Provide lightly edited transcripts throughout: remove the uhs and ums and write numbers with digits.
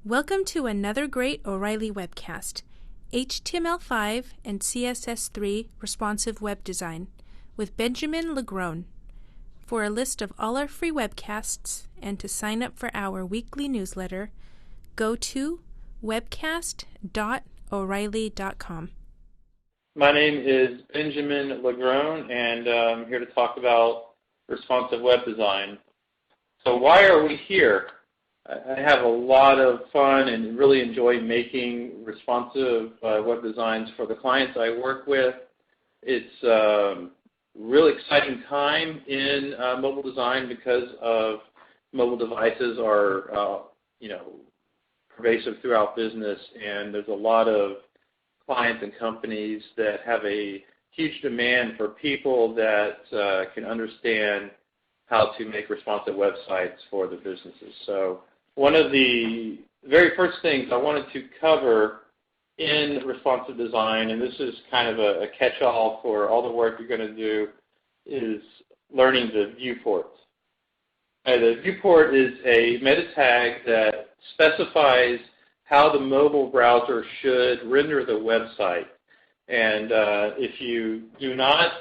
Welcome to another great O'Reilly webcast, HTML5 and CSS3 Responsive Web Design, with Benjamin Legrone. For a list of all our free webcasts and to sign up for our weekly newsletter, go to webcast.o'reilly.com. My name is Benjamin Legrone, and I'm here to talk about responsive web design. So why are we here? I have a lot of fun and really enjoy making responsive web designs for the clients I work with. It's a really exciting time in mobile design because of mobile devices are pervasive throughout business, and there's a lot of clients and companies that have a huge demand for people that can understand how to make responsive websites for the businesses. So one of the very first things I wanted to cover in responsive design, and this is kind of a catch-all for all the work you're going to do, is learning the viewport. The viewport is a meta tag that specifies how the mobile browser should render the website. And if you do not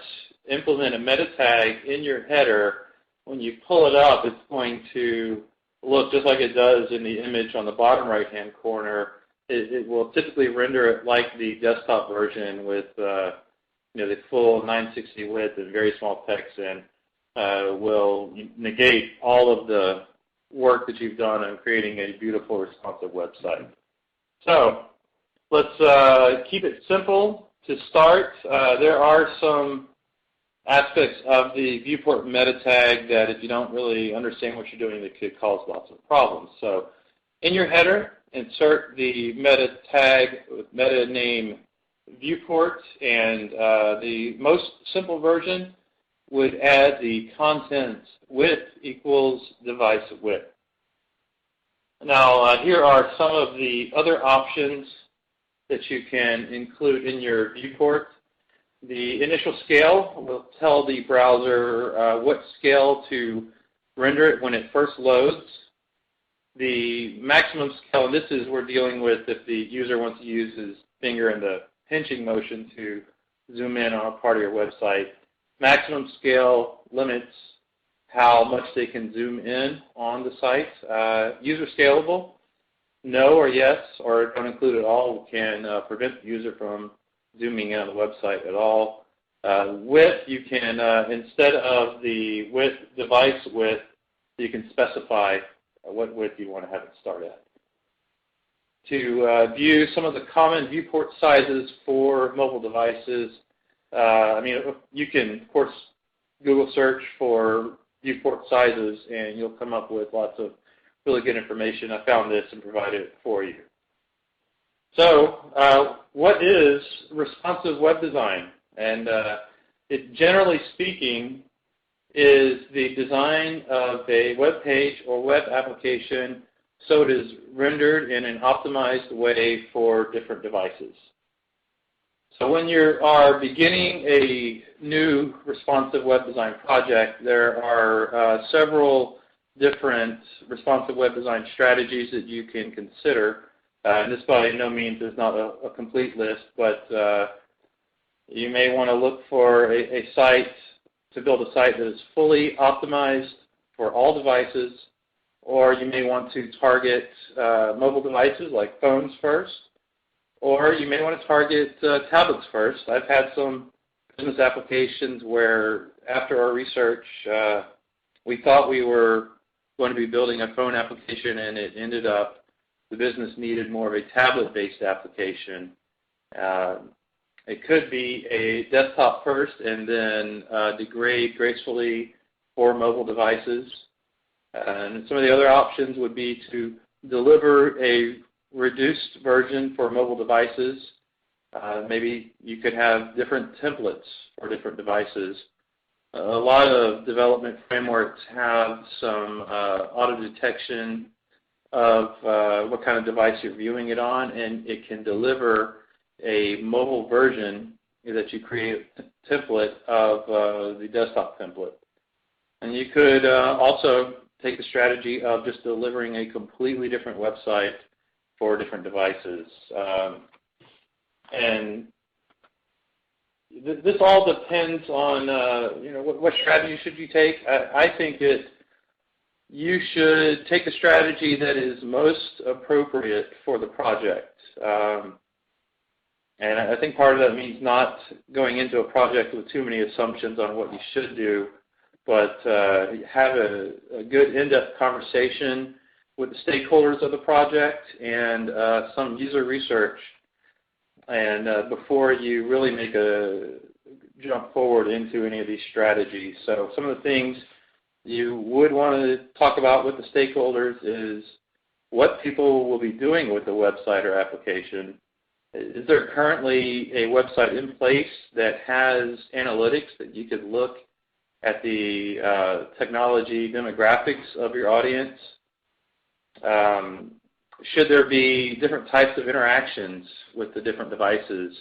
implement a meta tag in your header, when you pull it up, it's going to look just like it does in the image on the bottom right-hand corner. It will typically render it like the desktop version with the full 960 width and very small text, and will negate all of the work that you've done on creating a beautiful responsive website. So let's keep it simple to start. There are some aspects of the viewport meta tag that if you don't really understand what you're doing, that could cause lots of problems. So in your header, insert the meta tag with meta name viewport, and the most simple version would add the contents width equals device width. Now here are some of the other options that you can include in your viewport. The initial scale will tell the browser what scale to render it when it first loads. The maximum scale, and this is we're dealing with if the user wants to use his finger in the pinching motion to zoom in on a part of your website. Maximum scale limits how much they can zoom in on the site. User scalable, no or yes, or don't include at all, can prevent the user from zooming in on the website at all. Width, you can, instead of the width, device width, you can specify what width you want to have it start at. To view some of the common viewport sizes for mobile devices, you can, of course, Google search for viewport sizes, and you'll come up with lots of really good information. I found this and provided it for you. So what is responsive web design? And it, generally speaking, is the design of a web page or web application so it is rendered in an optimized way for different devices. So when you are beginning a new responsive web design project, there are several different responsive web design strategies that you can consider. And this by no means is not a complete list, but you may want to look for a site to build a site that is fully optimized for all devices, or you may want to target mobile devices like phones first, or you may want to target tablets first. I've had some business applications where after our research, we thought we were going to be building a phone application, and it ended up the business needed more of a tablet-based application. It could be a desktop first and then degrade gracefully for mobile devices. And some of the other options would be to deliver a reduced version for mobile devices. Maybe you could have different templates for different devices. A lot of development frameworks have some auto detection of what kind of device you're viewing it on, and it can deliver a mobile version that you create a template of the desktop template. And you could also take the strategy of just delivering a completely different website for different devices. And this all depends on what strategy should you take. I think that you should take the strategy that is most appropriate for the project. And I think part of that means not going into a project with too many assumptions on what you should do, but have a good in-depth conversation with the stakeholders of the project and some user research, and before you really make a jump forward into any of these strategies. So some of the things you would want to talk about with the stakeholders is what people will be doing with the website or application. Is there currently a website in place that has analytics that you could look at the technology demographics of your audience? Should there be different types of interactions with the different devices,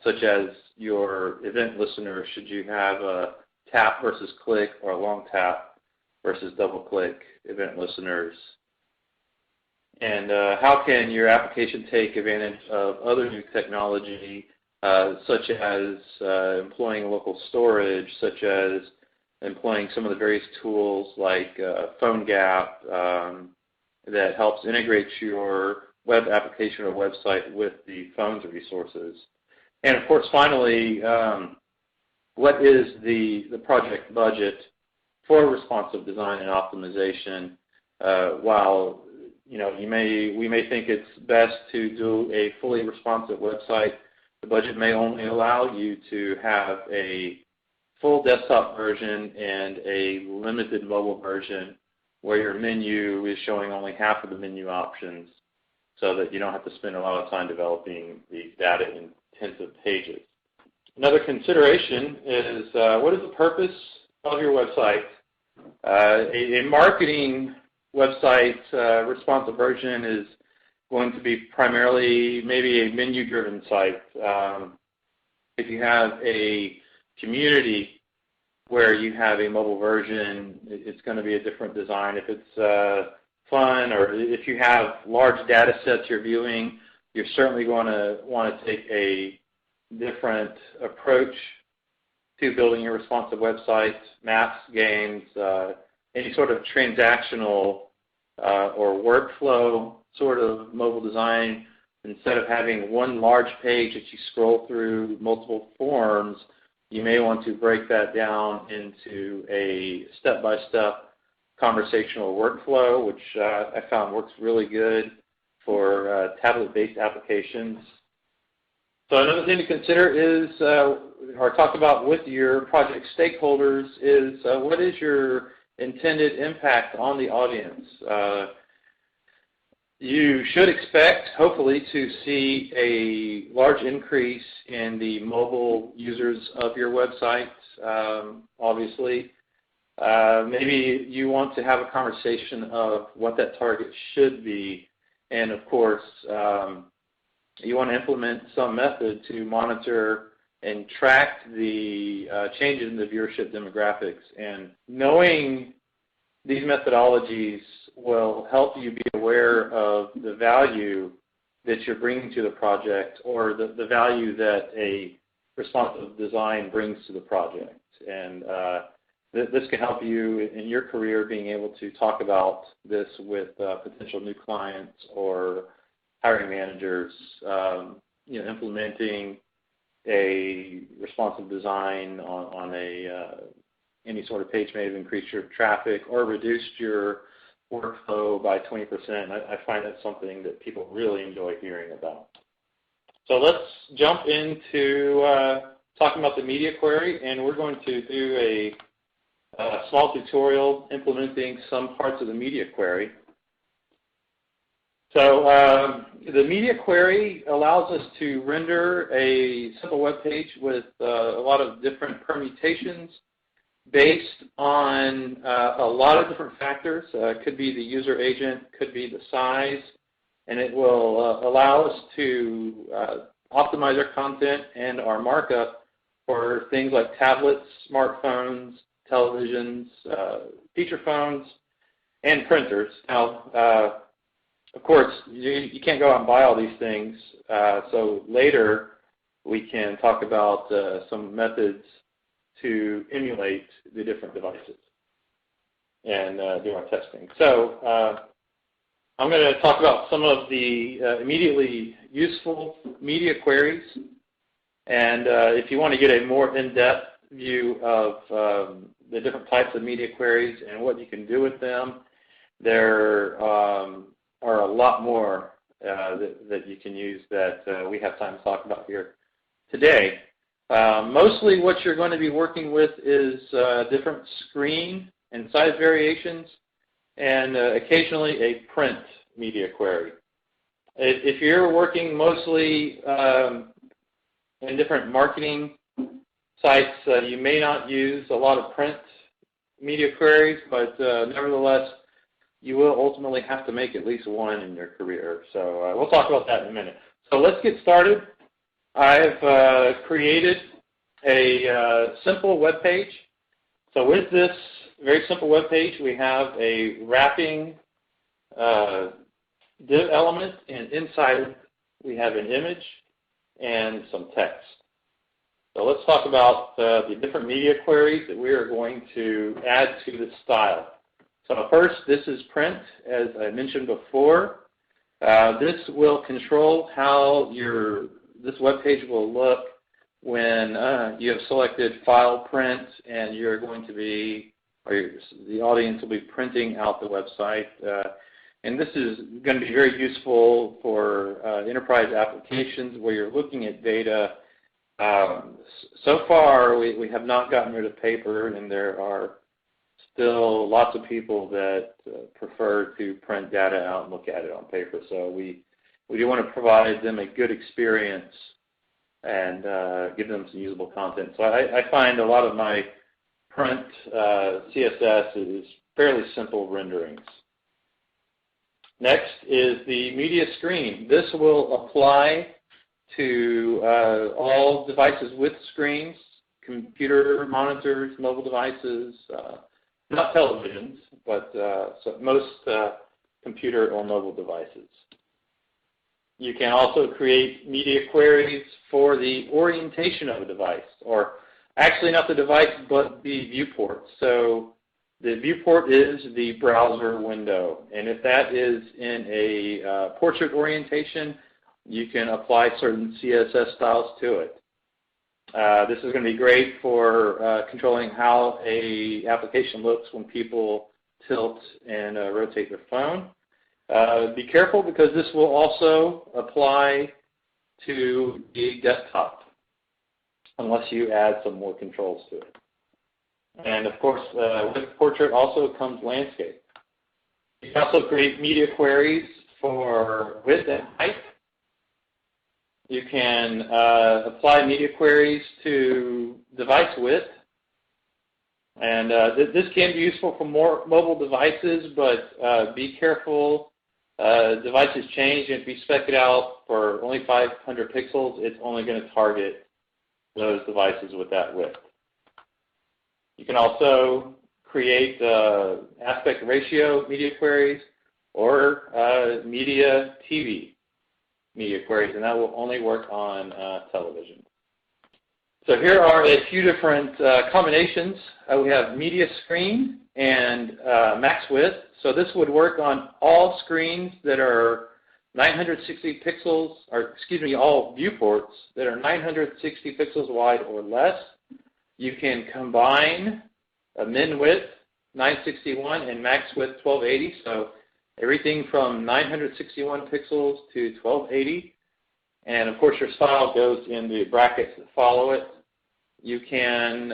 such as your event listener? Should you have a tap versus click or a long tap versus double click event listeners? And how can your application take advantage of other new technology, such as employing local storage, such as employing some of the various tools like PhoneGap that helps integrate your web application or website with the phone's resources? And of course, finally, what is the project budget for responsive design and optimization? While we may think it's best to do a fully responsive website, the budget may only allow you to have a full desktop version and a limited mobile version where your menu is showing only half of the menu options, so that you don't have to spend a lot of time developing these data-intensive pages. Another consideration is what is the purpose of your website? A marketing website responsive version is going to be primarily maybe a menu-driven site. If you have a community where you have a mobile version, it's going to be a different design. If it's fun, or if you have large data sets you're viewing, you're certainly going to want to take a different approach to building your responsive websites, maps, games, any sort of transactional or workflow sort of mobile design. Instead of having one large page that you scroll through multiple forms, you may want to break that down into a step-by-step conversational workflow, which I found works really good for tablet-based applications. So another thing to consider is, or talk about with your project stakeholders, is what is your intended impact on the audience? You should expect, hopefully, to see a large increase in the mobile users of your website, obviously. Maybe you want to have a conversation of what that target should be, and of course, you want to implement some method to monitor and track the changes in the viewership demographics. And knowing these methodologies will help you be aware of the value that you're bringing to the project, or the value that a responsive design brings to the project. And this can help you in your career being able to talk about this with potential new clients or hiring managers. Implementing a responsive design on any sort of page may have increased your traffic or reduced your workflow by 20%. I find that's something that people really enjoy hearing about. So let's jump into talking about the media query, and we're going to do a small tutorial implementing some parts of the media query. So the media query allows us to render a simple web page with a lot of different permutations based on a lot of different factors. It could be the user agent, could be the size, and it will allow us to optimize our content and our markup for things like tablets, smartphones, televisions, feature phones, and printers. Now, of course, you can't go out and buy all these things, so later we can talk about some methods to emulate the different devices and do our testing. So I'm going to talk about some of the immediately useful media queries, and if you want to get a more in-depth view of the different types of media queries and what you can do with them, there are a lot more that you can use that we have time to talk about here today. Mostly what you're going to be working with is different screen and size variations and occasionally a print media query. If you're working mostly in different marketing sites, you may not use a lot of print media queries, but nevertheless, you will ultimately have to make at least one in your career. So we'll talk about that in a minute. So let's get started. I've created a simple web page. So with this very simple web page, we have a wrapping div element, and inside it we have an image and some text. So let's talk about the different media queries that we are going to add to this style. So first, this is print, as I mentioned before. This will control how this web page will look when you have selected file print and you're going to be, or the audience will be printing out the website. And this is going to be very useful for enterprise applications where you're looking at data. So far, we have not gotten rid of paper, and there are still lots of people that prefer to print data out and look at it on paper. So we do want to provide them a good experience and give them some usable content. So I find a lot of my print CSS is fairly simple renderings. Next is the media screen. This will apply to all devices with screens, computer monitors, mobile devices, not televisions, but so most computer or mobile devices. You can also create media queries for the orientation of a device, or actually not the device, but the viewport. So the viewport is the browser window, and if that is in a portrait orientation, you can apply certain CSS styles to it. This is going to be great for controlling how an application looks when people tilt and rotate their phone. Be careful, because this will also apply to the desktop unless you add some more controls to it. And of course, with portrait also comes landscape. You can also create media queries for width and height. You can apply media queries to device width. And this can be useful for more mobile devices, but be careful. Devices change, and if you spec it out for only 500 pixels, it's only going to target those devices with that width. You can also create aspect ratio media queries or media TV media queries, and that will only work on television. So here are a few different combinations. We have media screen and max width. So this would work on all screens that are 960 pixels, or excuse me, all viewports that are 960 pixels wide or less. You can combine a min width 961 and max width 1280. So everything from 961 pixels to 1280. And of course, your style goes in the brackets that follow it. You can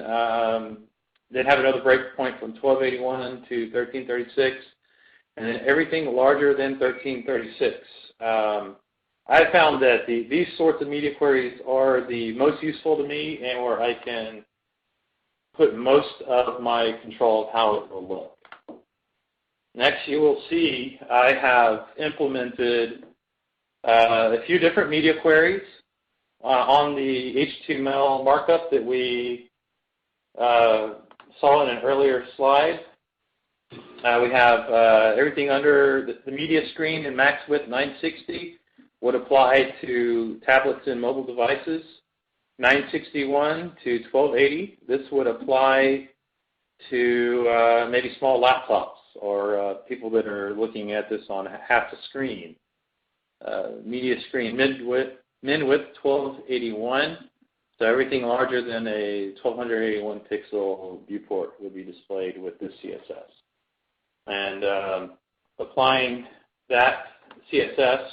then have another breakpoint from 1281 to 1336, and then everything larger than 1336. I found that these sorts of media queries are the most useful to me, and where I can put most of my control of how it will look. Next, you will see I have implemented a few different media queries on the HTML markup that we saw in an earlier slide. We have everything under the media screen in max width 960 would apply to tablets and mobile devices. 961 to 1280, this would apply to maybe small laptops or people that are looking at this on half the screen. Media screen min width 1281, so everything larger than a 1281 pixel viewport would be displayed with this CSS. And applying that CSS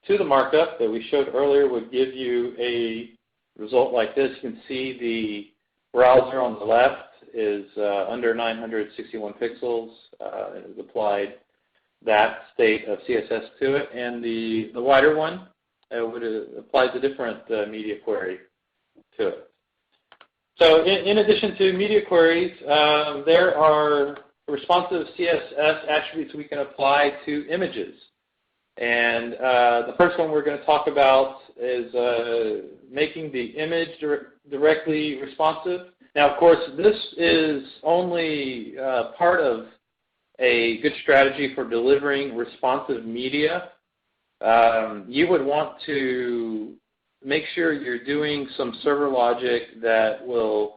to the markup that we showed earlier would give you a result like this. You can see the browser on the left is under 961 pixels. It has applied that state of CSS to it, and the wider one would applies a different media query to it. So in addition to media queries, there are responsive CSS attributes we can apply to images. And the first one we're going to talk about is making the image directly responsive. Now, of course, this is only part of a good strategy for delivering responsive media. You would want to make sure you're doing some server logic that will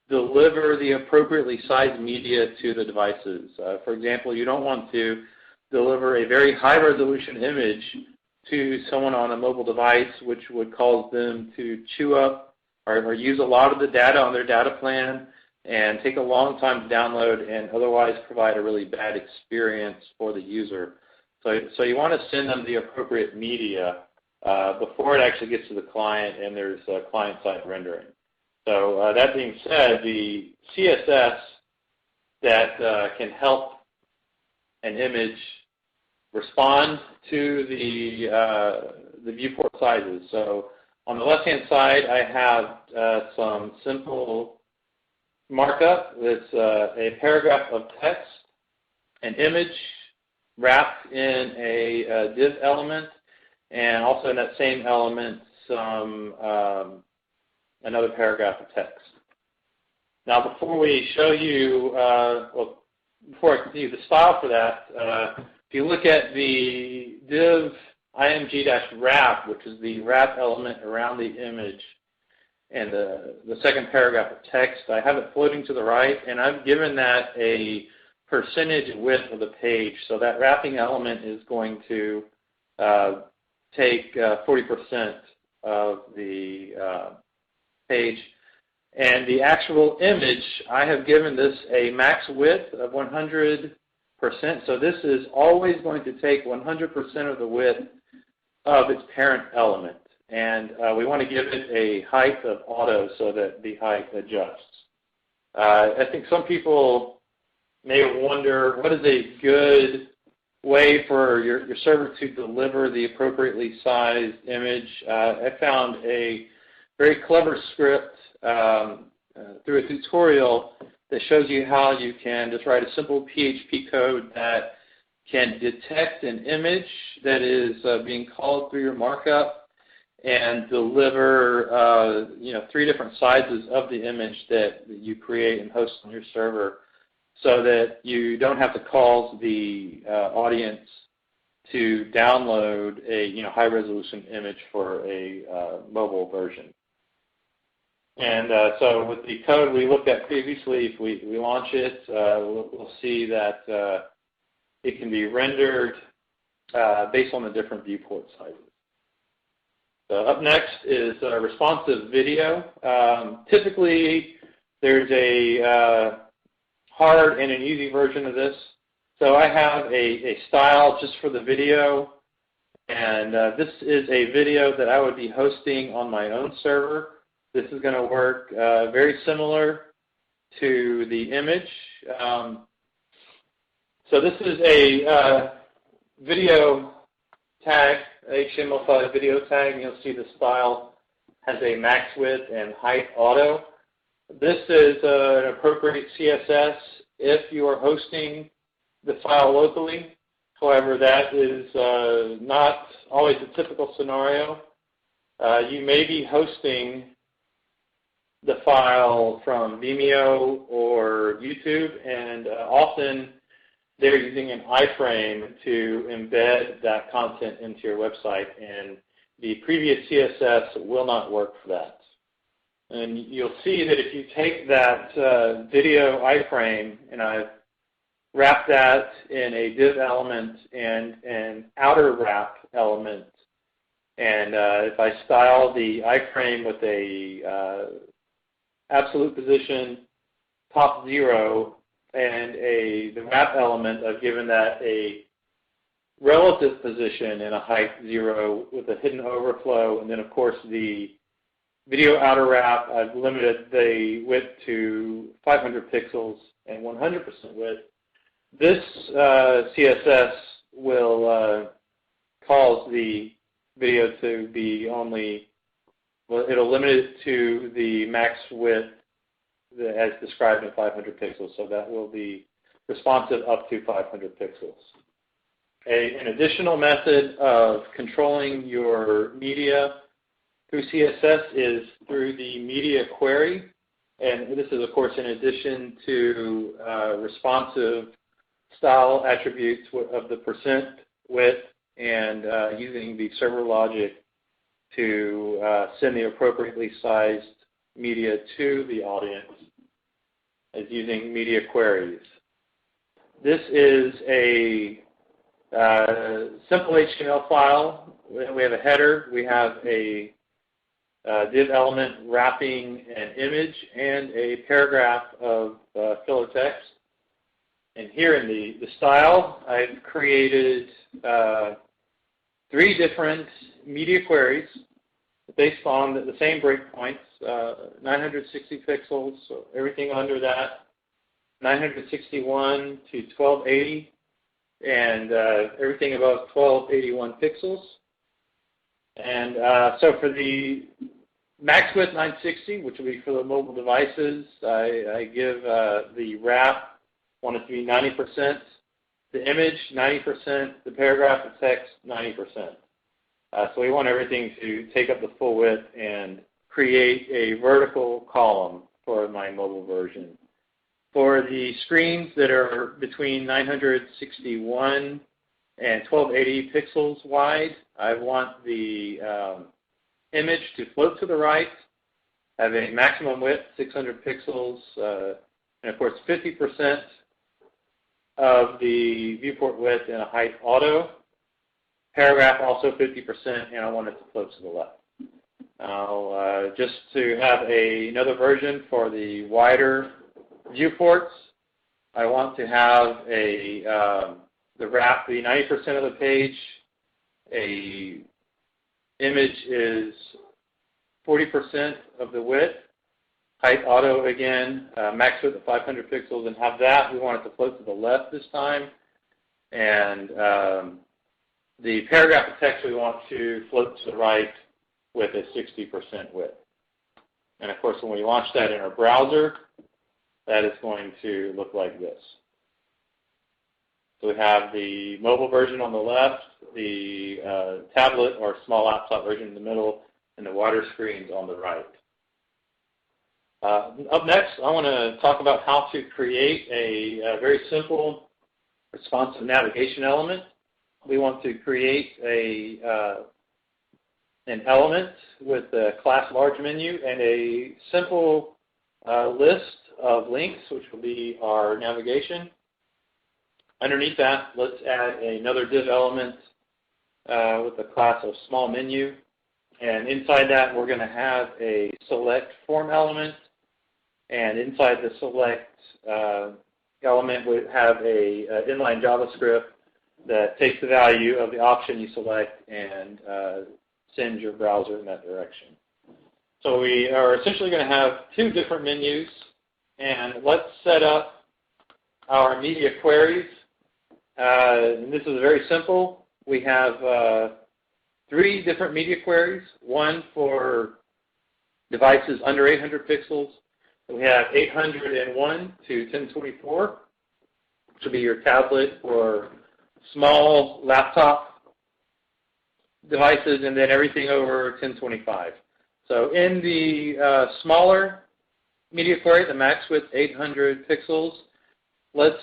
deliver the appropriately sized media to the devices. For example, you don't want to deliver a very high resolution image to someone on a mobile device, which would cause them to chew up or use a lot of the data on their data plan and take a long time to download and otherwise provide a really bad experience for the user. So you want to send them the appropriate media before it actually gets to the client and there's client-side rendering. So that being said, the CSS that can help an image respond to the viewport sizes. So on the left-hand side, I have some simple markup. It's a paragraph of text, an image wrapped in a div element, and also in that same element, some another paragraph of text. Now, before we show you, before I continue the style for that, if you look at the div img-wrap, which is the wrap element around the image, and the second paragraph of text, I have it floating to the right, and I've given that a percentage width of the page. So that wrapping element is going to take 40% of the page. And the actual image, I have given this a max width of 100%. So this is always going to take 100% of the width of its parent element. And we want to give it a height of auto so that the height adjusts. I think some people may wonder, what is a good way for your server to deliver the appropriately sized image? I found a very clever script through a tutorial that shows you how you can just write a simple PHP code that can detect an image that is being called through your markup and deliver 3 different sizes of the image that you create and host on your server, so that you don't have to cause the audience to download a high-resolution image for a mobile version. And so with the code we looked at previously, if we launch it, we'll see that it can be rendered based on the different viewport sizes. So up next is responsive video. Typically, there's a hard and an easy version of this. So I have a style just for the video, and this is a video that I would be hosting on my own server. This is going to work very similar to the image. So this is a video tag, HTML5 video tag, and you'll see the style has a max width and height auto. This is an appropriate CSS if you are hosting the file locally. However, that is not always a typical scenario. You may be hosting the file from Vimeo or YouTube, and often they're using an iframe to embed that content into your website, and the previous CSS will not work for that. And you'll see that if you take that video iframe and I've wrapped that in a div element and an outer wrap element, and if I style the iframe with a absolute position top 0 and the wrap element, I've given that a relative position and a height 0 with a hidden overflow, and then of course the video outer wrap, I've limited the width to 500 pixels and 100% width. This CSS will cause the video to be only, well, it'll limit it to the max width as described in 500 pixels, so that will be responsive up to 500 pixels. An additional method of controlling your media through CSS is through the media query, and this is of course in addition to responsive style attributes of the percent width and using the server logic to send the appropriately sized media to the audience as using media queries. This is a simple HTML file. We have a header, we have a div element wrapping an image, and a paragraph of filler text. And here in the style, I've created 3 different media queries based on the same breakpoints, 960 pixels, so everything under that, 961 to 1280, and everything above 1281 pixels. And so for the max width 960, which will be for the mobile devices, I give the wrap, want it to be 90%, the image 90%, the paragraph of text 90%. So we want everything to take up the full width and create a vertical column for my mobile version. For the screens that are between 961 and 1280 pixels wide, I want the image to float to the right, have a maximum width 600 pixels, and of course 50% of the viewport width and a height auto. Paragraph also 50%, and I want it to float to the left. Just to have another version for the wider viewports, I want to have the wrap be 90% of the page. A image is 40% of the width. Height auto again, max width of 500 pixels, and have that. We want it to float to the left this time. And the paragraph of text we want to float to the right with a 60% width. And of course, when we launch that in our browser, that is going to look like this. So we have the mobile version on the left, the tablet or small laptop version in the middle, and the wider screens on the right. Up next, I want to talk about how to create a very simple responsive navigation element. We want to create an element with a class large menu and a simple list of links, which will be our navigation. Underneath that, let's add another div element with a class of small menu. And inside that, we're going to have a select form element. And inside the select element, we have a inline JavaScript that takes the value of the option you select and sends your browser in that direction. So we are essentially going to have 2 different menus. And let's set up our media queries. And this is very simple. We have 3 different media queries, one for devices under 800 pixels. We have 801 to 1024, which will be your tablet or small laptop devices, and then everything over 1025. So in the smaller media query, the max width 800 pixels, let's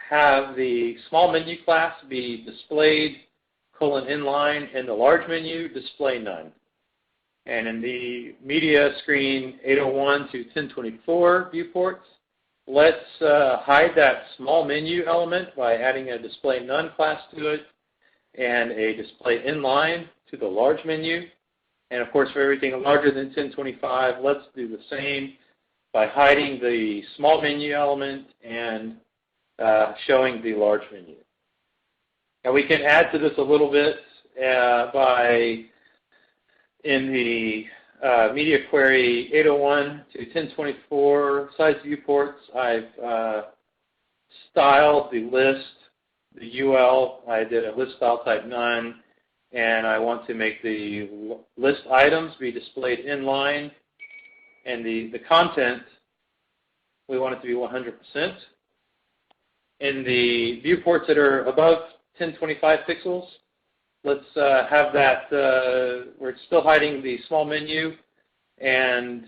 have the small menu class be displayed :inline, and the large menu display none. And in the media screen 801 to 1024 viewports, let's hide that small menu element by adding a display none class to it and a display inline to the large menu. And of course, for everything larger than 1025, let's do the same by hiding the small menu element and showing the large menu. And we can add to this a little bit by, in the media query 801 to 1024 size viewports, I've styled the list, the UL. I did a list style type none, and I want to make the list items be displayed inline, and the content, we want it to be 100%. In the viewports that are above 1025 pixels, let's have that, we're still hiding the small menu and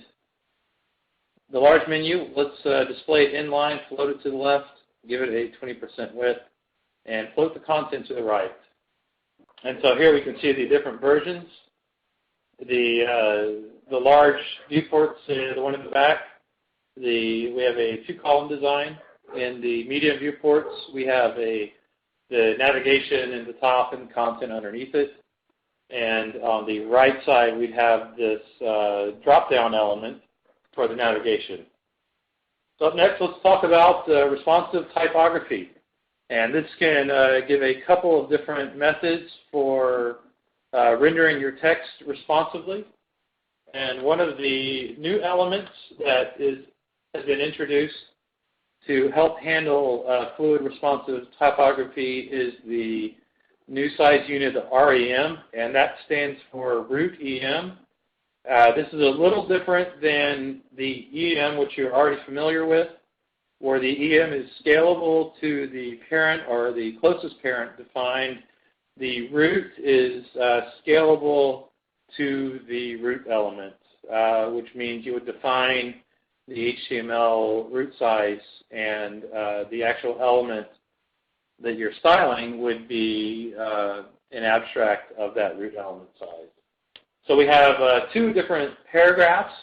the large menu. Let's display it inline, float it to the left, give it a 20% width, and float the content to the right. And so here we can see the different versions. The large viewports, the one in the back, we have a two-column design. In the medium viewports, we have the navigation in the top and content underneath it. And on the right side, we have this drop-down element for the navigation. So up next, let's talk about responsive typography. And this can give a couple of different methods for rendering your text responsively. And one of the new elements that has been introduced to help handle fluid responsive typography is the new size unit, the REM, and that stands for root EM. This is a little different than the EM, which you're already familiar with, where the EM is scalable to the parent or the closest parent defined. The root is scalable to the root element, which means you would define the HTML root size, and the actual element that you're styling would be an abstract of that root element size. So we have two different paragraphs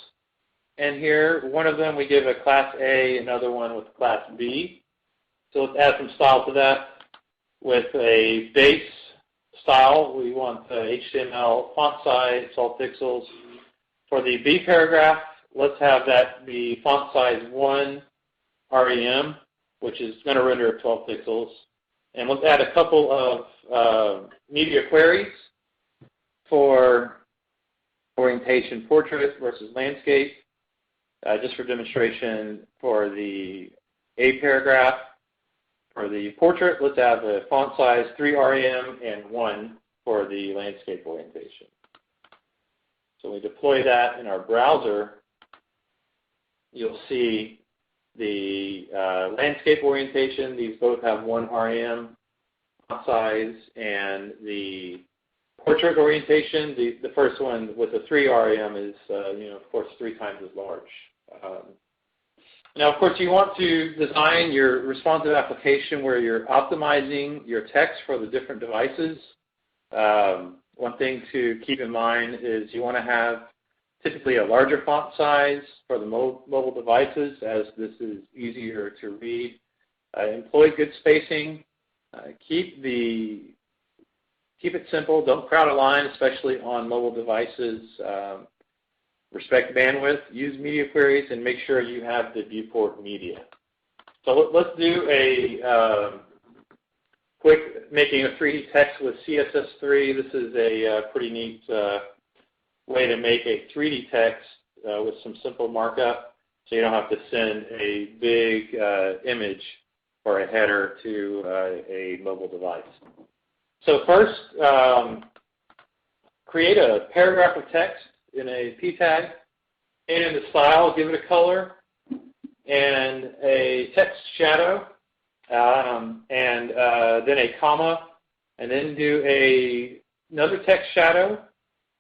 in here. One of them we give a class A, another one with class B. So let's add some style to that. With a base style, we want the HTML font size, 12 pixels. For the B paragraph, let's have that be font size 1 REM, which is going to render at 12 pixels. And let's add a couple of media queries for orientation portrait versus landscape. Just for demonstration, for the A paragraph, for the portrait, let's have a font size 3 REM and 1 for the landscape orientation. So we deploy that in our browser. You'll see the landscape orientation. These both have 1 REM font size, and the portrait orientation, the first one with the 3 REM is, of course, 3 times as large. Now, of course, you want to design your responsive application where you're optimizing your text for the different devices. One thing to keep in mind is you want to have typically a larger font size for the mobile devices, as this is easier to read. Employ good spacing. Keep it simple. Don't crowd a line, especially on mobile devices. Respect bandwidth. Use media queries, and make sure you have the viewport media. So let's do a quick making a 3D text with CSS3. This is a pretty neat way to make a 3D text with some simple markup, so you don't have to send a big image or a header to a mobile device. So first, create a paragraph of text in a p tag, and in the style, give it a color and a text shadow, and then a comma, and then do another text shadow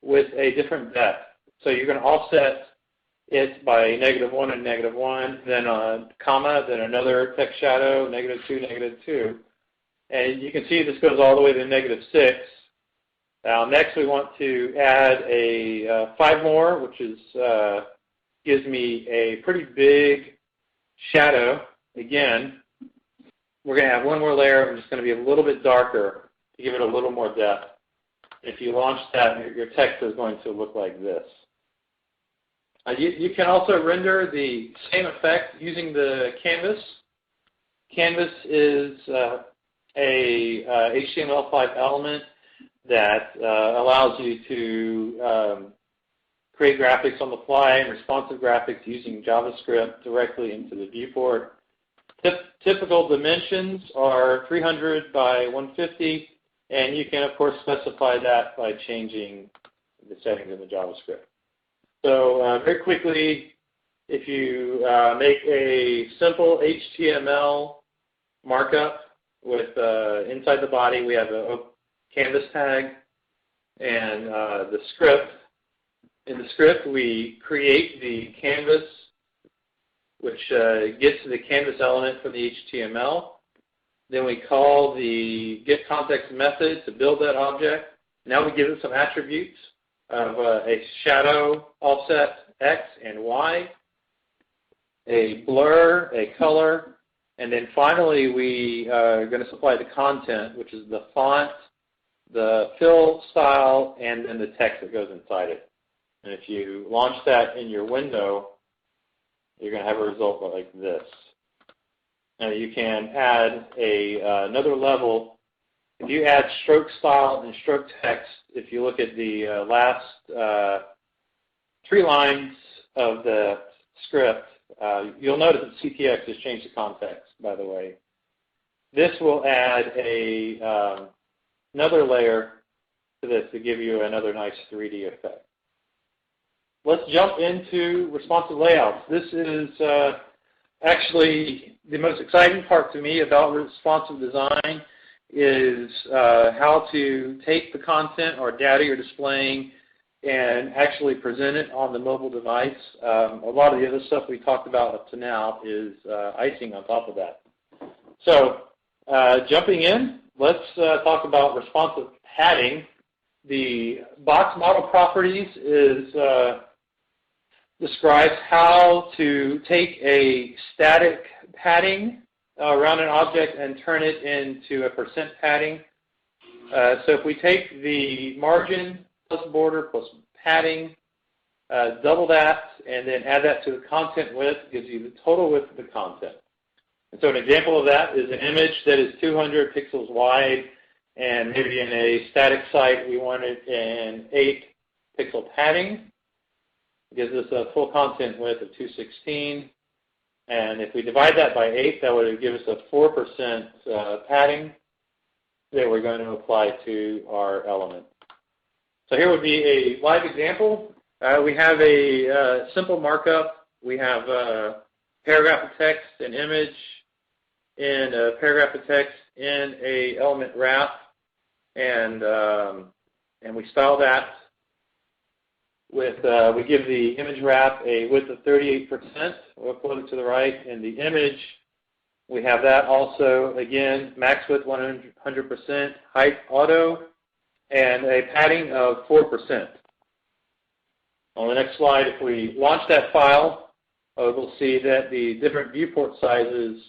with a different depth. So you're going to offset it by -1 and -1, then a comma, then another text shadow, -2, -2. And you can see this goes all the way to -6. Now next we want to add a 5 more, which is gives me a pretty big shadow. Again, we're going to have one more layer. It's going to be a little bit darker to give it a little more depth. If you launch that, your text is going to look like this. You can also render the same effect using the canvas. Canvas is a HTML5 element that allows you to create graphics on the fly and responsive graphics using JavaScript directly into the viewport. Typical dimensions are 300 by 150, and you can, of course, specify that by changing the settings in the JavaScript. So very quickly, if you make a simple HTML markup with inside the body, we have a canvas tag and the script. In the script, we create the canvas, which gets to the canvas element for the HTML. Then we call the getContext method to build that object. Now we give it some attributes of a shadow, offset X and Y, a blur, a color, and then finally we are going to supply the content, which is the font, the fill style, and then the text that goes inside it. And if you launch that in your window, you're going to have a result like this. Now you can add another level. If you add stroke style and stroke text, if you look at the last 3 lines of the script, you'll notice that CTX has changed the context, by the way. This will add another layer to this to give you another nice 3D effect. Let's jump into responsive layouts. This is actually the most exciting part to me about responsive design is how to take the content or data you're displaying and actually present it on the mobile device. A lot of the other stuff we talked about up to now is icing on top of that. So jumping in, let's talk about responsive padding. The box model properties describes how to take a static padding around an object and turn it into a percent padding. So if we take the margin plus border plus padding, double that, and then add that to the content width, gives you the total width of the content. And so an example of that is an image that is 200 pixels wide, and maybe in a static site we want it in 8 pixel padding. It gives us a full content width of 216. And if we divide that by 8, that would give us a 4% padding that we're going to apply to our element. So here would be a live example. We have a simple markup. We have a paragraph of text, an image, and a paragraph of text in a element wrap, and we style that with, we give the image wrap a width of 38%. We'll upload it to the right. In the image, we have that also, again, max width 100%, height auto, and a padding of 4%. On the next slide, if we launch that file, we'll see that the different viewport sizes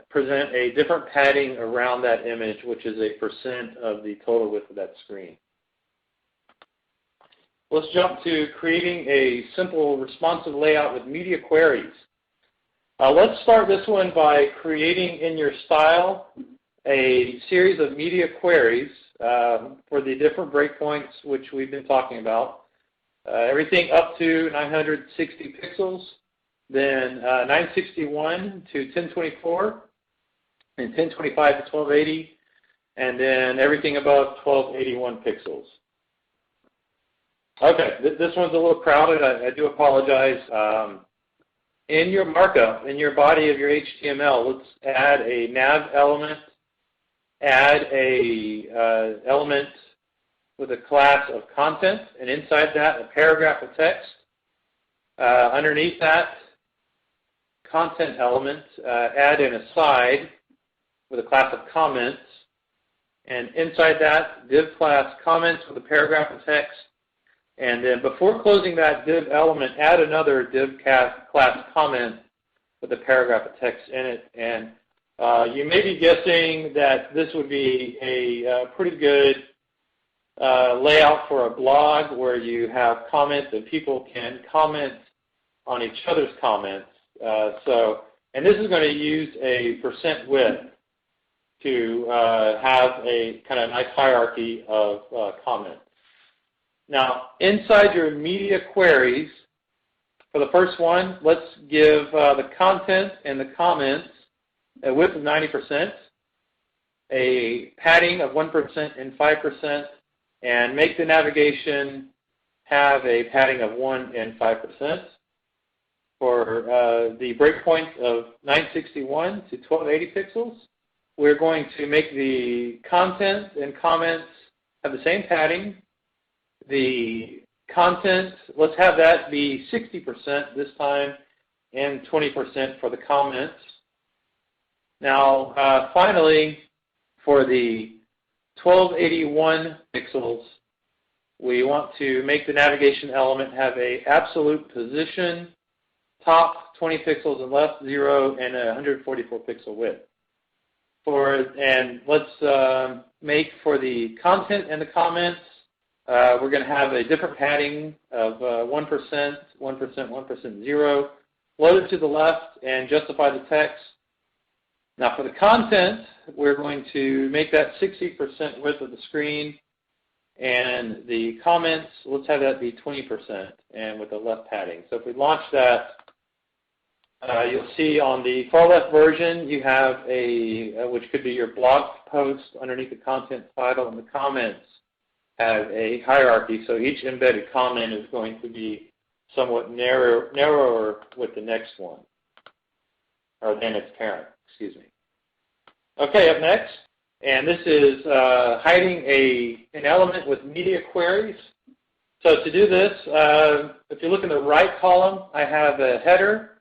present a different padding around that image, which is a percent of the total width of that screen. Let's jump to creating a simple responsive layout with media queries. Let's start this one by creating in your style a series of media queries for the different breakpoints which we've been talking about. Everything up to 960 pixels, then 961 to 1024, and 1025 to 1280, and then everything above 1281 pixels. Okay, this one's a little crowded. I do apologize. In your markup, in your body of your HTML, let's add a nav element, add a element with a class of content, and inside that a paragraph of text. Underneath that content element, add an aside with a class of comments. And inside that, div class comments with a paragraph of text. And then before closing that div element, add another div class comment with a paragraph of text in it. And you may be guessing that this would be a pretty good layout for a blog where you have comments and people can comment on each other's comments. And this is going to use a % width to have a kind of nice hierarchy of comments. Now, inside your media queries, for the first one, let's give the content and the comments a width of 90%, a padding of 1% and 5%, and make the navigation have a padding of 1 and 5%. For the breakpoint of 961 to 1280 pixels, we're going to make the content and comments have the same padding. The content, let's have that be 60% this time and 20% for the comments. Now, finally, for the 1281 pixels, we want to make the navigation element have a absolute position, top 20 pixels and left 0, and a 144 pixel width. And let's make for the content and the comments, we're going to have a different padding of 1%, 1%, 0, load it to the left and justify the text. Now for the content, we're going to make that 60% width of the screen, and the comments, let's have that be 20% and with the left padding. So if we launch that, you'll see on the far left version you have which could be your blog post underneath the content title, and the comments have a hierarchy. So each embedded comment is going to be somewhat narrower with the next one, or than its parent, excuse me. Okay, up next, and this is hiding an element with media queries. So to do this, if you look in the right column, I have a header,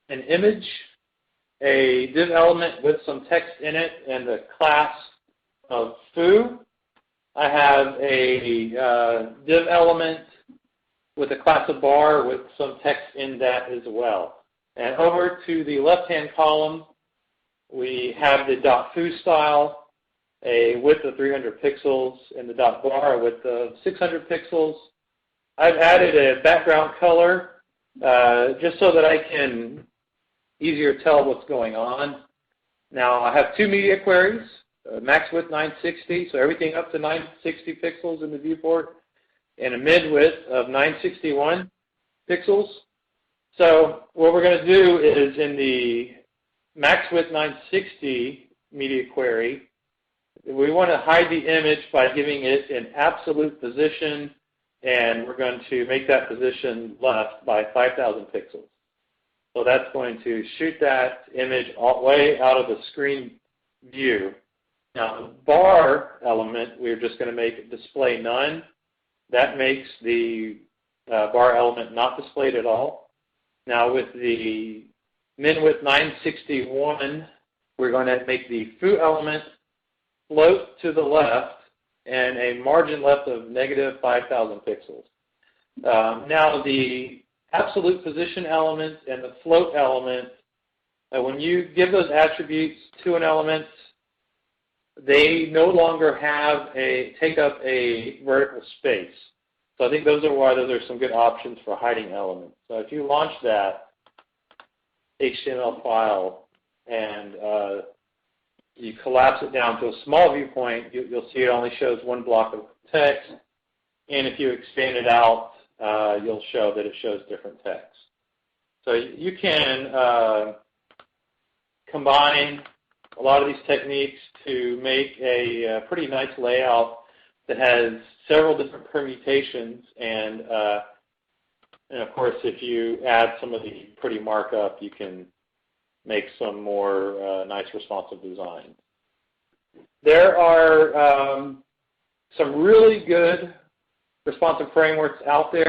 an image, a div element with some text in it, and the class of foo. I have a div element with a class of bar with some text in that as well. And over to the left-hand column, we have the .foo style, a width of 300 pixels, and the .bar a width of 600 pixels. I've added a background color just so that I can easier tell what's going on. Now I have two media queries, max width 960, so everything up to 960 pixels in the viewport, and a mid width of 961 pixels. So what we're going to do is in the max width 960 media query, we want to hide the image by giving it an absolute position, and we're going to make that position left by 5,000 pixels. So that's going to shoot that image all way out of the screen view. Now the bar element, we're just going to make it display none. That makes the bar element not displayed at all. Now with the min width 961, we're going to make the foo element float to the left and a margin left of negative 5,000 pixels. Now the absolute position element and the float element, when you give those attributes to an element, they no longer take up a vertical space. So I think those are why those are some good options for hiding elements. So if you launch that HTML file and you collapse it down to a small viewpoint, you'll see it only shows one block of text. And if you expand it out, you'll show that it shows different text. So you can combine a lot of these techniques to make a pretty nice layout that has several different permutations. And of course, if you add some of the pretty markup, you can make some more nice responsive design. There are some really good responsive frameworks out there.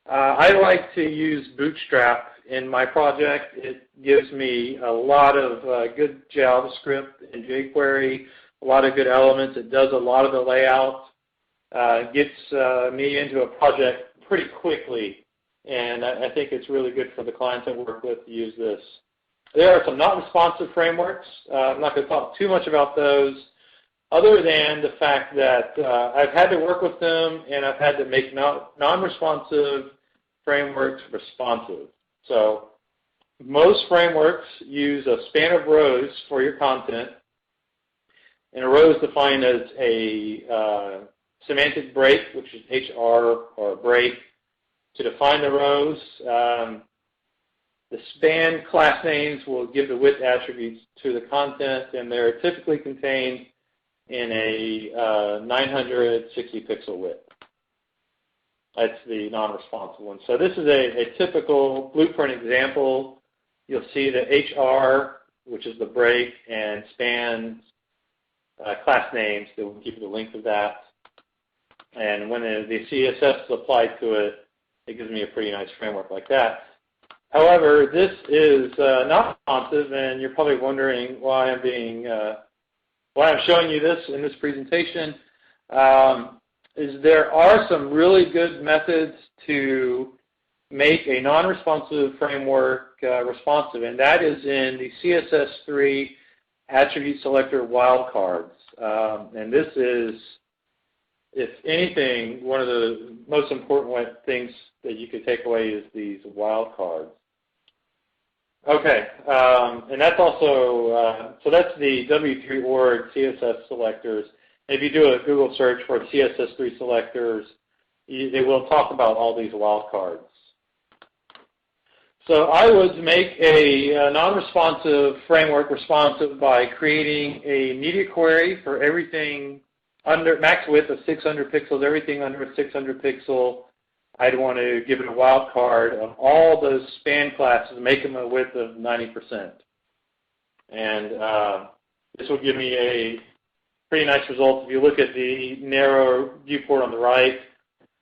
I like to use Bootstrap in my project. It gives me a lot of good JavaScript and jQuery, a lot of good elements. It does a lot of the layout, gets me into a project pretty quickly, and I think it's really good for the clients I work with to use this. There are some non-responsive frameworks. I'm not going to talk too much about those, other than the fact that I've had to work with them and I've had to make non-responsive frameworks responsive. So most frameworks use a span of rows for your content, and a row is defined as a semantic break, which is HR or a break, to define the rows. The span class names will give the width attributes to the content, and they're typically contained in a 960 pixel width. That's the non-responsive one. So this is a typical Blueprint example. You'll see the HR, which is the break, and span class names that will give you the length of that. And when the CSS is applied to it, it gives me a pretty nice framework like that. However, this is not responsive, and you're probably wondering why I'm showing you this in this presentation. Is there are some really good methods to make a non-responsive framework responsive, and that is in the CSS3 attribute selector wildcards. And this is, if anything, one of the most important things that you could take away is these wildcards. Okay, and that's also, so that's the W3org CSS selectors. If you do a Google search for CSS3 selectors, they will talk about all these wildcards. So I would make a non-responsive framework responsive by creating a media query for everything under max width of 600 pixels, everything under a 600 pixel. I'd want to give it a wildcard of all those span classes, make them a width of 90%. And this will give me a pretty nice result. If you look at the narrow viewport on the right,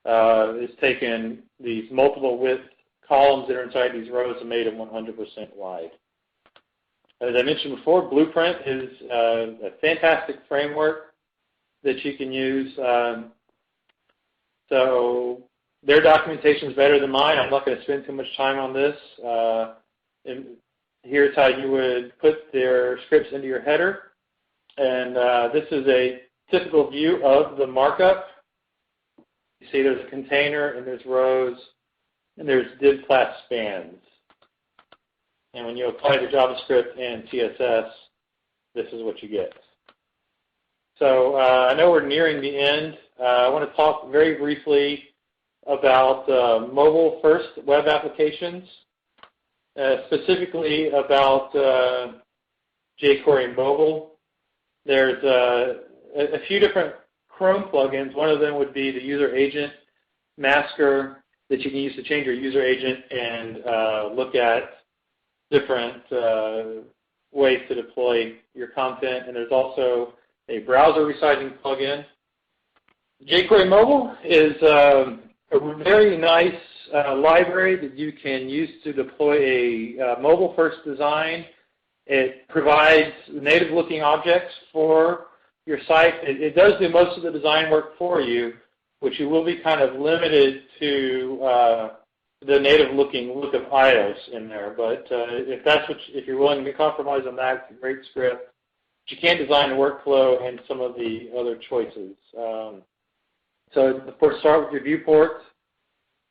it's taken these multiple width columns that are inside these rows and made them 100% wide. As I mentioned before, Blueprint is a fantastic framework that you can use. So their documentation is better than mine. I'm not going to spend too much time on this. And here's how you would put their scripts into your header. And this is a typical view of the markup. You see there's a container, and there's rows, and there's div class spans. And when you apply the JavaScript and CSS, this is what you get. So I know we're nearing the end. I want to talk very briefly about mobile-first web applications, specifically about jQuery Mobile. There's a few different Chrome plugins. One of them would be the user agent masker that you can use to change your user agent and look at different ways to deploy your content. And there's also a browser resizing plugin. jQuery Mobile is a very nice library that you can use to deploy a mobile-first design. It provides native-looking objects for your site. It does do most of the design work for you, which you will be kind of limited to the native-looking look of iOS in there. But if you're willing to compromise on that, it's a great script. But you can design a workflow and some of the other choices. So, of course, start with your viewport.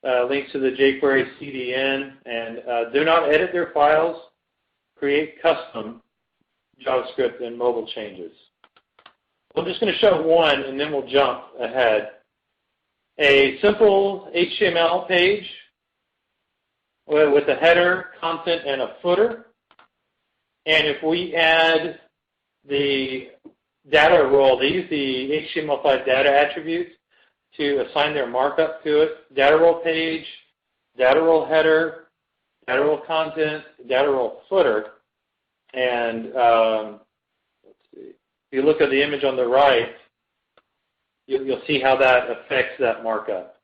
Links to the jQuery CDN, and do not edit their files. Create custom JavaScript and mobile changes. I'm just going to show one, and then we'll jump ahead. A simple HTML page with a header, content, and a footer. And if we add the data role, they use the HTML5 data attributes to assign their markup to it. Data role page, data role header, data role content, data role footer. And let's see. If you look at the image on the right, you'll see how that affects that markup.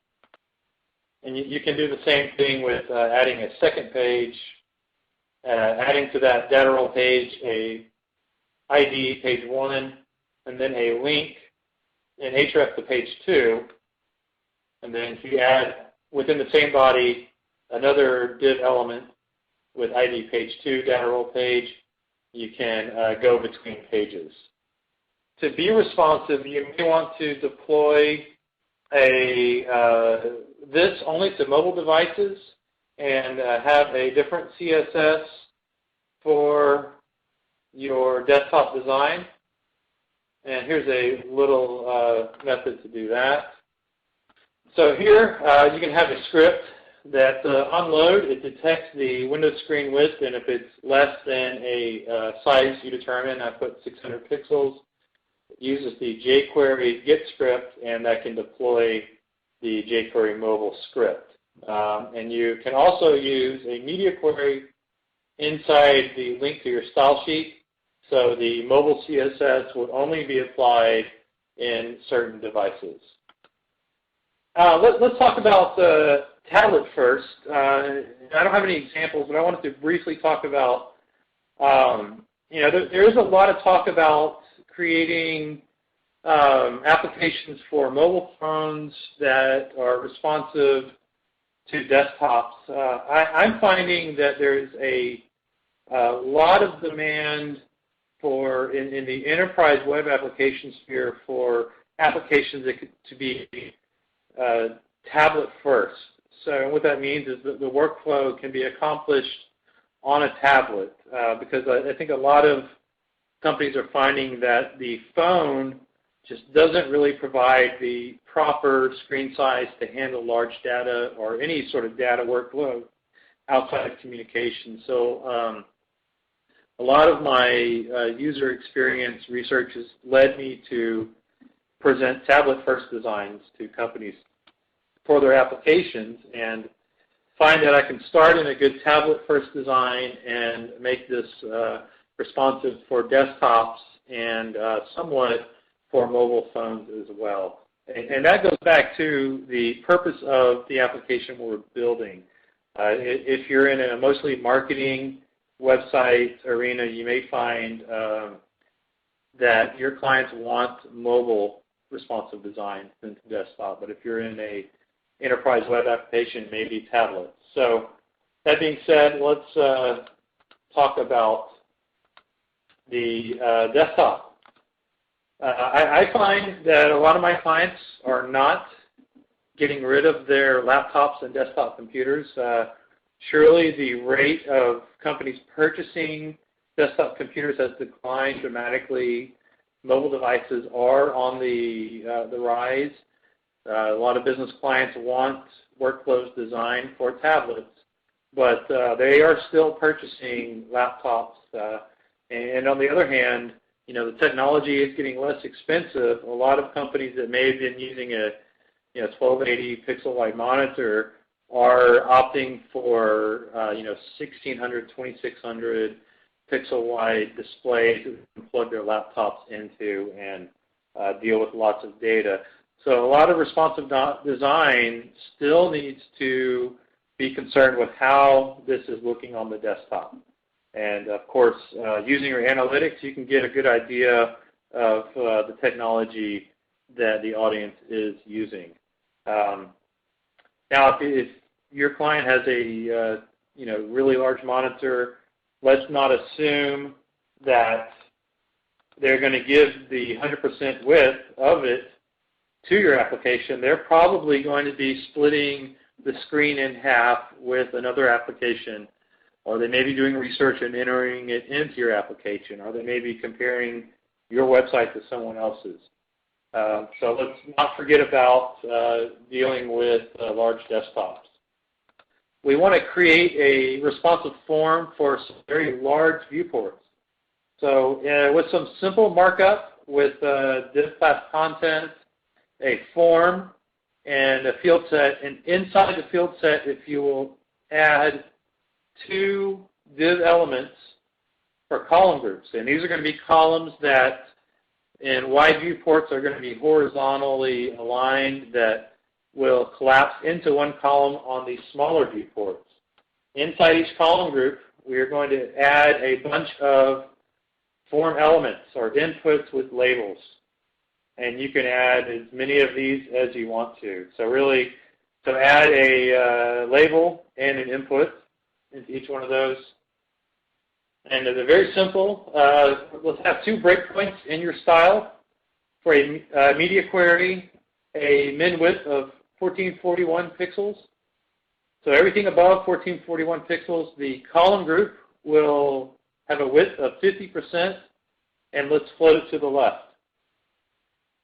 And you can do the same thing with adding a second page, adding to that data role page a ID, page 1, and then a link in href to page 2. And then if you add within the same body another div element with ID page 2, data role page, you can go between pages. To be responsive, you may want to deploy this only to mobile devices and have a different CSS for your desktop design. And here's a little method to do that. So here you can have a script that on load, it detects the window screen width, and if it's less than a size you determine, I put 600 pixels, it uses the jQuery get script, and that can deploy the jQuery mobile script. And you can also use a media query inside the link to your style sheet, so the mobile CSS would only be applied in certain devices. Let's talk about tablet first. I don't have any examples, but I wanted to briefly talk about, there is a lot of talk about creating applications for mobile phones that are responsive to desktops. I'm finding that there's a lot of demand for in the enterprise web application sphere for applications that could to be tablet first. So what that means is that the workflow can be accomplished on a tablet because I think a lot of companies are finding that the phone just doesn't really provide the proper screen size to handle large data or any sort of data workload outside of communication. So a lot of my user experience research has led me to present tablet-first designs to companies for their applications and find that I can start in a good tablet-first design and make this responsive for desktops and somewhat for mobile phones as well. And that goes back to the purpose of the application we're building. If you're in a mostly marketing website arena, you may find that your clients want mobile responsive design than desktop. But if you're in a enterprise web application, maybe tablet. So that being said, let's talk about the desktop. I find that a lot of my clients are not getting rid of their laptops and desktop computers. Surely the rate of companies purchasing desktop computers has declined dramatically. Mobile devices are on the rise. A lot of business clients want workflows designed for tablets, but they are still purchasing laptops. And on the other hand, the technology is getting less expensive. A lot of companies that may have been using a 1280 pixel wide monitor are opting for 1600, 2600 pixel wide displays that they can plug their laptops into and deal with lots of data. So a lot of responsive design still needs to be concerned with how this is looking on the desktop. And of course, using your analytics, you can get a good idea of the technology that the audience is using. Now, if your client has a really large monitor, let's not assume that they're going to give the 100% width of it to your application. They're probably going to be splitting the screen in half with another application, or they may be doing research and entering it into your application, or they may be comparing your website to someone else's. So let's not forget about dealing with large desktops. We want to create a responsive form for some very large viewports. So with some simple markup with div class content, a form, and a field set, and inside the field set, if you will add 2 div elements for column groups. And these are going to be columns that in wide viewports are going to be horizontally aligned, that will collapse into one column on the smaller viewports. Inside each column group, we are going to add a bunch of form elements or inputs with labels. And you can add as many of these as you want to. So add a label and an input into each one of those. And they're very simple. Let's have 2 breakpoints in your style. For a media query, a min width of 1441 pixels. So everything above 1441 pixels, the column group will have a width of 50%, and let's float it to the left.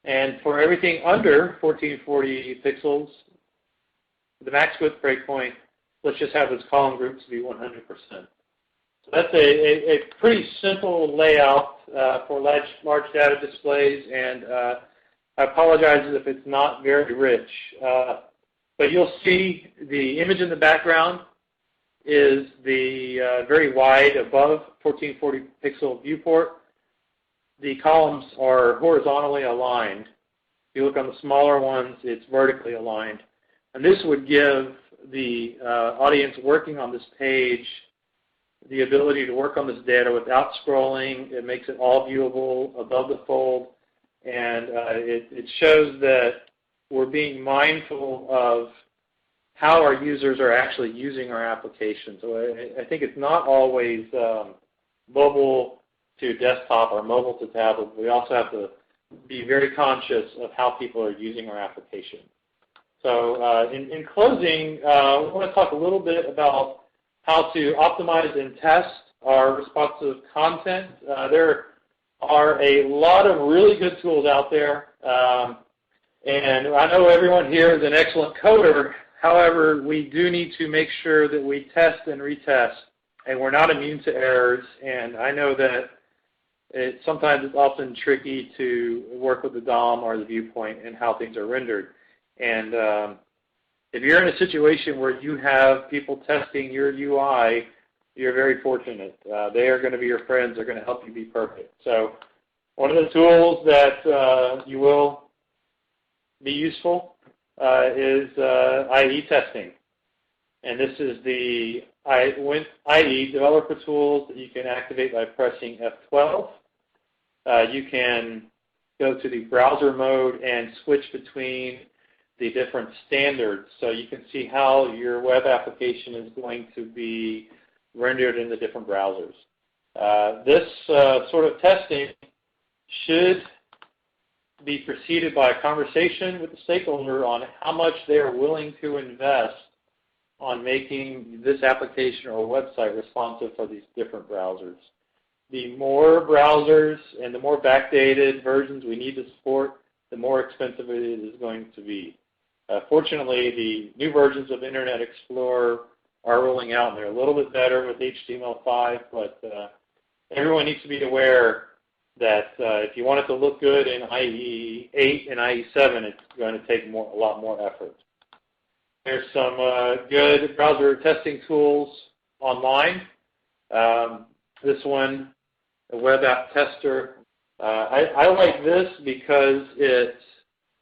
And for everything under 1440 pixels, the max width breakpoint, let's just have those column groups be 100%. So that's a pretty simple layout for large data displays, and I apologize if it's not very rich. But you'll see the image in the background is the very wide above 1440 pixel viewport. The columns are horizontally aligned. If you look on the smaller ones, it's vertically aligned. And this would give the audience working on this page the ability to work on this data without scrolling. It makes it all viewable above the fold. And it shows that we're being mindful of how our users are actually using our application. So I think it's not always mobile to desktop or mobile to tablet. We also have to be very conscious of how people are using our application. So in closing, I want to talk a little bit about how to optimize and test our responsive content. There are a lot of really good tools out there. And I know everyone here is an excellent coder. However, we do need to make sure that we test and retest, and we're not immune to errors. And I know that sometimes it's often tricky to work with the DOM or the viewpoint and how things are rendered. And if you're in a situation where you have people testing your UI, you're very fortunate. They are going to be your friends. They're going to help you be perfect. So one of the tools that you will be useful is IE testing. And this is the IE developer tools that you can activate by pressing F12. You can go to the browser mode and switch between the different standards, so you can see how your web application is going to be rendered in the different browsers. This sort of testing should be preceded by a conversation with the stakeholder on how much they are willing to invest on making this application or website responsive for these different browsers. The more browsers and the more backdated versions we need to support, the more expensive it is going to be. Fortunately, the new versions of Internet Explorer are rolling out, and they're a little bit better with HTML5, but everyone needs to be aware that if you want it to look good in IE 8 and IE 7, it's going to take a lot more effort. There's some good browser testing tools online. This one, the Web App Tester, I like this because it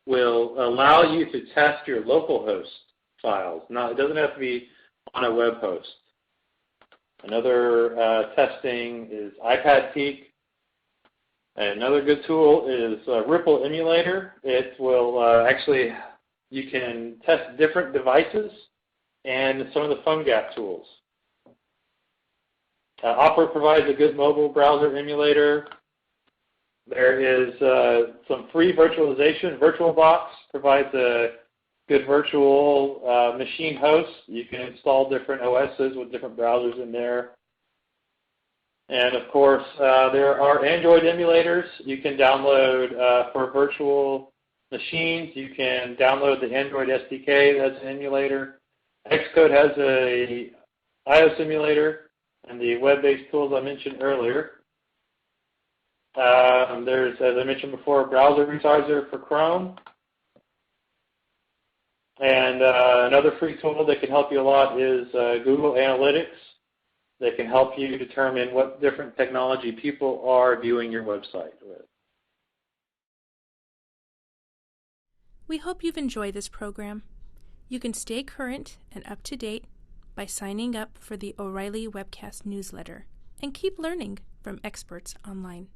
will allow you to test your localhost files. Now, it doesn't have to be on a web host. Another testing is iPad Peak. And another good tool is Ripple Emulator. It will actually, you can test different devices and some of the PhoneGap tools. Opera provides a good mobile browser emulator. There is some free virtualization. VirtualBox provides a good virtual machine host. You can install different OSs with different browsers in there. And of course, there are Android emulators you can download for virtual machines. You can download the Android SDK, that's an emulator. Xcode has a iOS emulator and the web-based tools I mentioned earlier. There's, as I mentioned before, a browser resizer for Chrome. And another free tool that can help you a lot is Google Analytics. That can help you determine what different technology people are viewing your website with. We hope you've enjoyed this program. You can stay current and up to date by signing up for the O'Reilly Webcast newsletter and keep learning from experts online.